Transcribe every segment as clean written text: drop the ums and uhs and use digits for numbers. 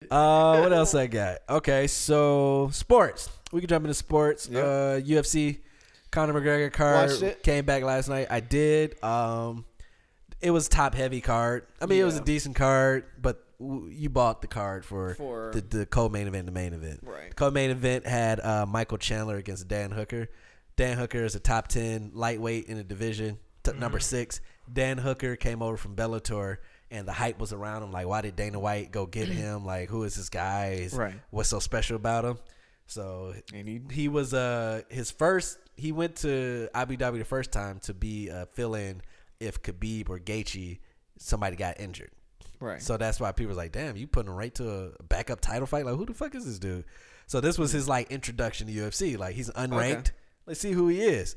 What else I got? Okay, so sports. We can jump into sports. Yep. UFC, Conor McGregor card. Watched it. Came back last night. I did. It was top heavy card. I mean, it was a decent card, but you bought the card for the co-main event, the main event. Right. The co-main event had Michael Chandler against Dan Hooker. Dan Hooker is a top 10 lightweight in the division, number 6. Dan Hooker came over from Bellator, and the hype was around him. Like, why did Dana White go get him? Like, who is this guy? What's so special about him? So he was his first. He went to Abu Dhabi the first time to be a fill-in if Khabib or Gaethje, somebody got injured. Right. So that's why people was like, damn, you putting him right to a backup title fight? Like, who the fuck is this dude? So this was his, like, introduction to UFC. Like, he's unranked. Okay. Let's see who he is.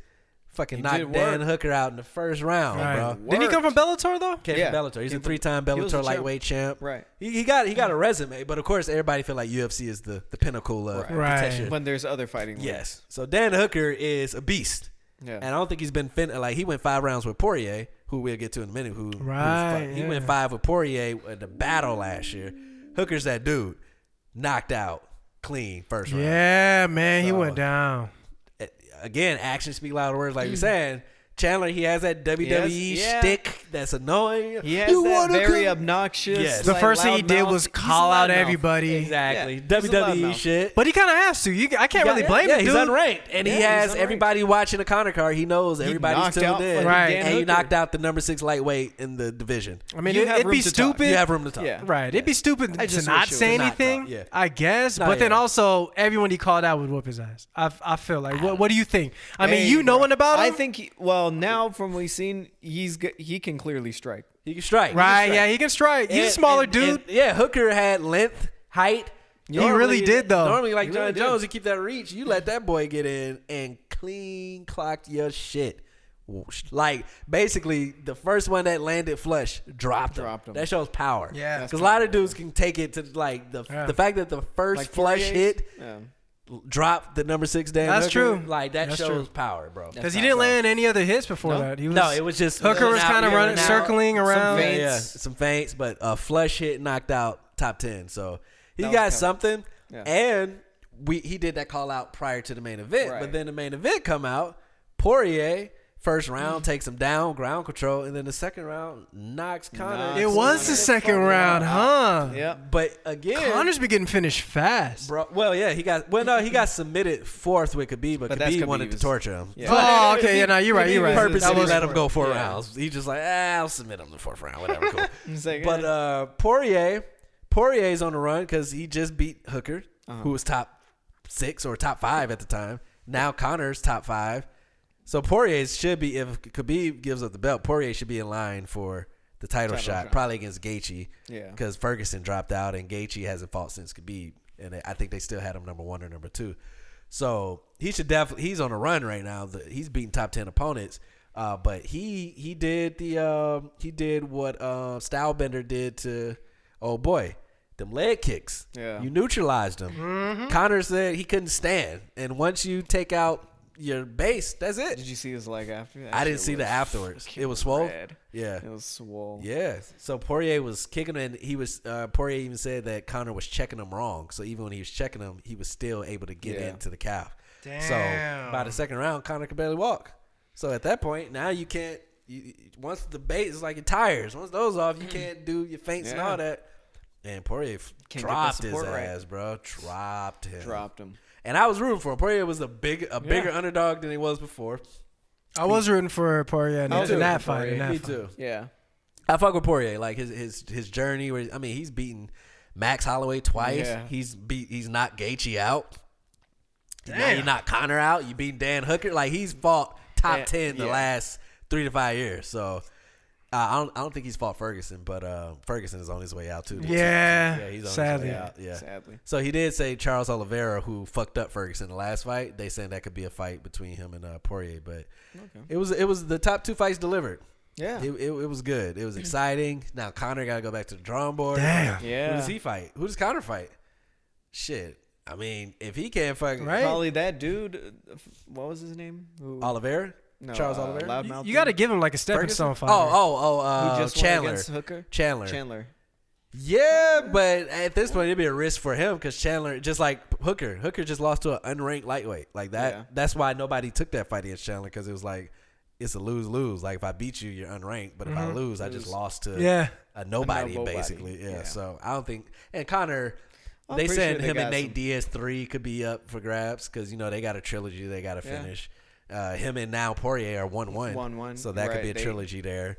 Fucking knocked Dan Hooker out in the first round, bro. Didn't he come from Bellator, though? Came from Bellator. He's a 3-time Bellator lightweight champ. Right. He got a resume, but of course everybody feel like UFC is the pinnacle of potential. When there's other fighting. Yes. So Dan Hooker is a beast. Yeah. And I don't think he's been like he went 5 rounds with Poirier, who we'll get to in a minute. He went 5 with Poirier in the battle last year. Hooker's that dude. Knocked out clean first round. Yeah, man, he went down. Again, actions speak louder words, like you're saying. Chandler, he has that WWE shtick that's annoying. He has that very obnoxious. Yes. The first thing he did was call out everybody. Exactly. Yeah, WWE shit. But he kind of has to. I can't really blame him, dude. He's unranked. And he has everybody watching the Conor card. He knows everybody's tuned in. Right. And he knocked out the number 6 lightweight in the division. I mean, it'd be stupid. You have room to talk. Yeah. Right. It'd be stupid to not say anything, I guess. But then also, everyone he called out would whoop his ass. I feel like. What do you think? I mean, you knowing about him? I think, now from what we've seen, he can clearly strike. He can strike. Right, yeah, he can strike. He's a smaller dude. Hooker had length, height. He really did, though. Normally, like John Jones, you keep that reach. You let that boy get in and clean clocked your shit. Like, basically, the first one that landed flush dropped him. That shows power. Yeah. Because a lot of dudes can take it to, like, the fact that the first flush hit dropped the number 6 Dan That's Hooker. true. Like, that shows power, bro. Because he didn't land any other hits before that. It was just Hooker was kind of running, circling around. Some feints, but a flush hit knocked out top 10. So he got something, and he did that call out prior to the main event. But then the main event come out, Poirier. First round takes him down, ground control, and then the second round knocks Conor. It was the second round, huh? Yeah. But again, Conor's been getting finished fast, bro. Well, yeah, he got submitted 4th with Khabib, but Khabib wanted to torture him. Yeah. Oh, okay, yeah, no, you're right. Purposely let him go 4 rounds. He's just like, I'll submit him the 4th round, whatever, cool. But Poirier's on the run because he just beat Hooker, who was top 6 or top 5 at the time. Now Conor's top 5. So Poirier should be, if Khabib gives up the belt, Poirier should be in line for the title shot, probably against Gaethje. Yeah. Because Ferguson dropped out and Gaethje hasn't fought since Khabib, and I think they still had him number 1 or number 2. So he should definitely, he's on a run right now. He's beating top 10 opponents. But he did what Stylebender did to them leg kicks. Yeah. You neutralized him. Mm-hmm. Conor said he couldn't stand, and once you take out your base, that's it. Did you see his leg after that? I didn't see the afterwards. It was swole. Yeah, it was swole. Yeah. So Poirier was kicking him, and he was Poirier even said that Conor was checking him wrong. So even when he was checking him, he was still able to get into the calf. Damn. So by the second round, Conor could barely walk. So at that point, now you can't. Once the base is like your tires, once those off, you can't do your feints and all that. And Poirier dropped his ass, bro. Dropped him. And I was rooting for him. Poirier was a bigger underdog than he was before. I was rooting for Poirier in that fight. Me too. Yeah. I fuck with Poirier. Like his journey. Where he's beaten Max Holloway twice. Yeah. He's knocked Gaethje out. Damn. Now you knocked Conor out. You beat Dan Hooker. Like he's fought top 10 the last 3 to 5 years. So. I don't think he's fought Ferguson, but Ferguson is on his way out too. Yeah, he's on sadly. his way out. Yeah, sadly. So he did say Charles Oliveira, who fucked up Ferguson in the last fight. They saying that could be a fight between him and Poirier, but it was the top 2 fights delivered. Yeah, it was good. It was exciting. Now Conor got to go back to the drawing board. Damn. Yeah. Who does he fight? Who does Conor fight? Shit. I mean, if he can't fucking probably that dude. What was his name? Oliveira. No, Charles Oliveira. You got to give him like a stepping stone fight. Who just Chandler against Hooker? Chandler. Yeah, but at this point, it'd be a risk for him because Chandler, just like Hooker just lost to an unranked lightweight. Like that. Yeah. That's why nobody took that fight against Chandler because it was like, it's a lose-lose. Like if I beat you, you're unranked. But if I lose, I just lost to a nobody, basically. Yeah. So I don't think. And Conor, they said him and Nate Diaz 3 could be up for grabs because they got a trilogy they got to finish. Him and now Poirier are 1-1. 1-1. So that could be a trilogy there.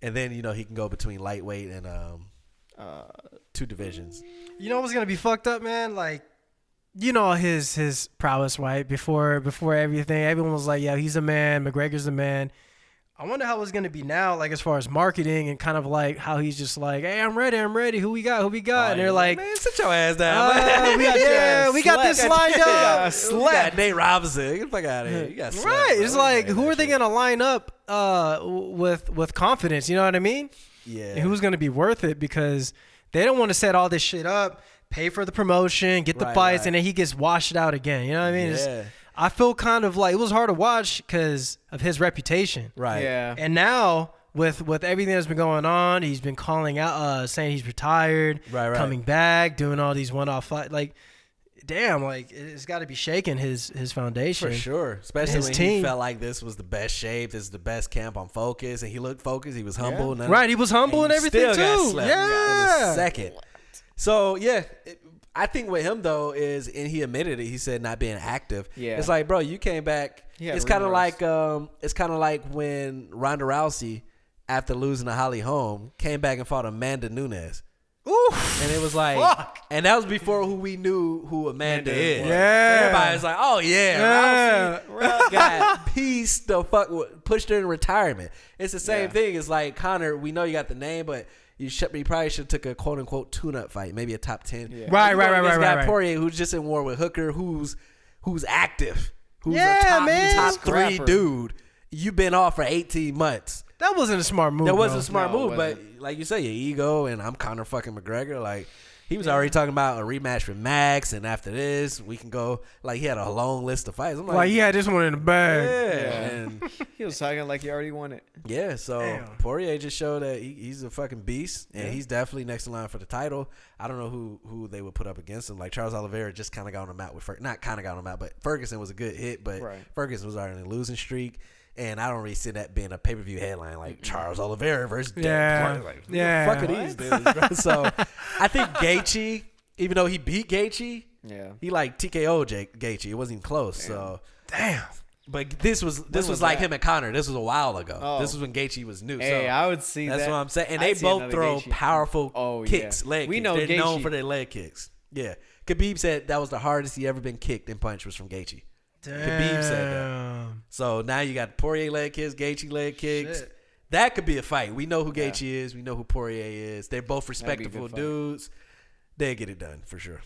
And then, he can go between lightweight and 2 divisions. You know what's going to be fucked up, man? Like, his prowess, right? Before everything, everyone was like, yeah, he's a man. McGregor's the man. I wonder how it's going to be now, like, as far as marketing and kind of like how he's just like, hey, I'm ready. Who we got? And they're like, man, sit your ass down, man. we got this lined up. You got Nate Robinson. Get the fuck out of here. You got slept, right. It's like, who are they going to line up with confidence? You know what I mean? Yeah. And who's going to be worth it? Because they don't want to set all this shit up, pay for the promotion, get the fights, and then he gets washed out again. You know what I mean? Yeah. I feel kind of like it was hard to watch because of his reputation. Right. Yeah. And now with everything that's been going on, he's been calling out, saying he's retired, coming back, doing all these one-off fights. Like, damn, like it's got to be shaking his foundation. For sure. Especially when he felt like this was the best shape, this is the best camp on Focus, and he looked focused, he was humble. Yeah. Right, he was humble and everything still too. Got slept. Yeah. In a second. So, yeah. I think with him though is, and he admitted it. He said not being active. Yeah, it's like, bro, you came back. It's kind of like when Ronda Rousey, after losing to Holly Holm, came back and fought Amanda Nunes. Oof. And it was like, and that was before we knew who Amanda is. Yeah, everybody was like, oh yeah, Rousey got pieced the fuck, pushed her in retirement. It's the same thing. It's like Conor. We know you got the name, but. You probably should have took a quote unquote tune-up fight, maybe a top 10. Yeah. Right. Poirier, who's just in war with Hooker, who's active, who's a top 3 dude. You've been off for 18 months. That wasn't a smart move. That wasn't a smart move, but like you say, your ego, and I'm Conor fucking McGregor. Like he was already talking about a rematch with Max, and after this, we can go. Like he had a long list of fights. I'm like, he had this one in the bag. Yeah, and he was talking like he already won it. Yeah, so Poirier just showed that he's a fucking beast, and he's definitely next in line for the title. I don't know who they would put up against him. Like Charles Oliveira just kind of got on him out with not kind of got on him out, but Ferguson was a good hit, but Ferguson was already in a losing streak. And I don't really see that being a pay-per-view headline like Charles Oliveira versus Dan Clark. Like, fuck are these dudes, bro? So I think Gaethje, even though he beat Gaethje, he like TKO'd Gaethje. It wasn't even close. Damn. So damn. But this was like him and Conor. This was a while ago. Oh. This was when Gaethje was new. Hey, so I would see that's that. what I'm saying. And they both throw powerful kicks, leg kicks. They're Gaethje. Known for their leg kicks. Yeah. Khabib said that was the hardest he ever been kicked in punch was from Gaethje. Damn. Khabib said that. So now you got Poirier leg kicks, Gaethje leg kicks. Shit. That could be a fight. We know who Gaethje is. We know who Poirier is. They're both respectable dudes. They'll get it done for sure.